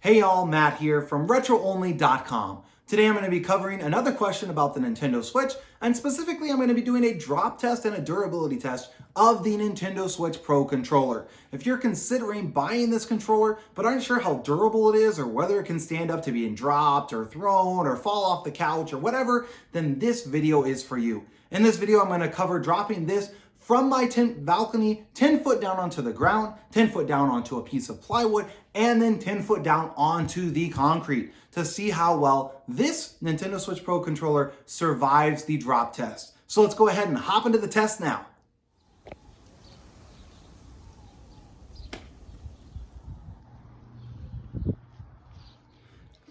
Hey y'all, Matt here from RetroOnly.com. Today I'm going to be covering another question about the Nintendo Switch, and specifically I'm going to be doing a drop test and a durability test of the Nintendo Switch Pro controller. If you're considering buying this controller but aren't sure how durable it is or whether it can stand up to being dropped or thrown or fall off the couch or whatever, then this video is for you. In this video I'm going to cover dropping this from my balcony 10 foot down onto the ground, 10 foot down onto a piece of plywood, and then 10 foot down onto the concrete to see how well this Nintendo Switch Pro controller survives the drop test. So let's go ahead and hop into the test now.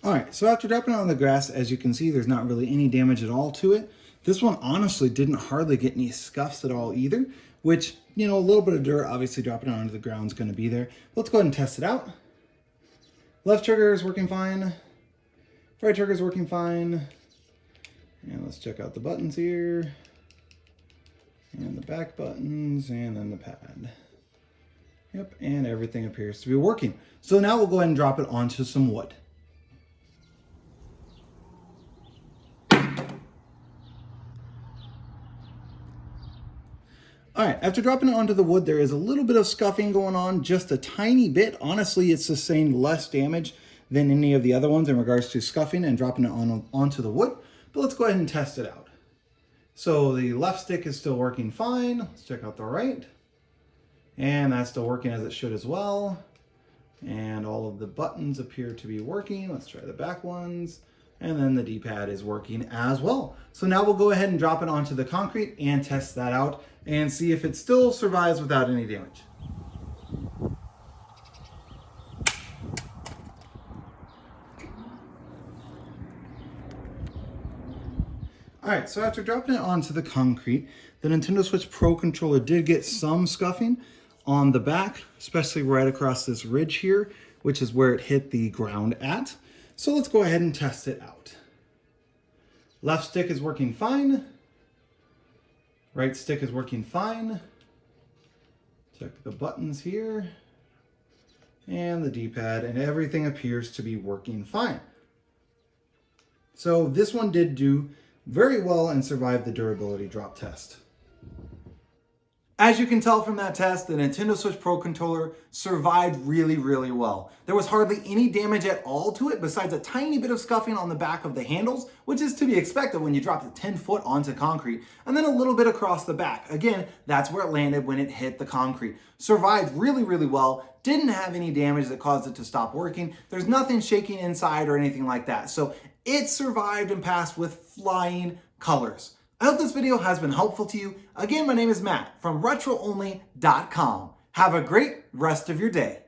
All right, so after dropping it on the grass, as you can see, there's not really any damage at all to it. This one honestly didn't hardly get any scuffs at all either, which, you know, a little bit of dirt, obviously dropping it onto the ground is going to be there. Let's go ahead and test it out. Left trigger is working fine. Right trigger is working fine. And let's check out the buttons here. And the back buttons, and then the pad. Yep, and everything appears to be working. So now we'll go ahead and drop it onto some wood. All right, after dropping it onto the wood, there is a little bit of scuffing going on, just a tiny bit. Honestly, it's sustained less damage than any of the other ones in regards to scuffing and dropping it onto the wood. But let's go ahead and test it out. So the left stick is still working fine. Let's check out the right. And that's still working as it should as well. And all of the buttons appear to be working. Let's try the back ones. And then the D-pad is working as well. So now we'll go ahead and drop it onto the concrete and test that out and see if it still survives without any damage. All right, so after dropping it onto the concrete, the Nintendo Switch Pro controller did get some scuffing on the back, especially right across this ridge here, which is where it hit the ground at. So let's go ahead and test it out. Left stick is working fine. Right stick is working fine. Check the buttons here. And the D-pad, and everything appears to be working fine. So this one did do very well and survived the durability drop test. As you can tell from that test, the Nintendo Switch Pro controller survived really, really well. There was hardly any damage at all to it besides a tiny bit of scuffing on the back of the handles, which is to be expected when you drop it 10 foot onto concrete, and then a little bit across the back. Again, that's where it landed when it hit the concrete. Survived really, really well. Didn't have any damage that caused it to stop working. There's nothing shaking inside or anything like that. So it survived and passed with flying colors. I hope this video has been helpful to you. Again, my name is Matt from RetroOnly.com. Have a great rest of your day.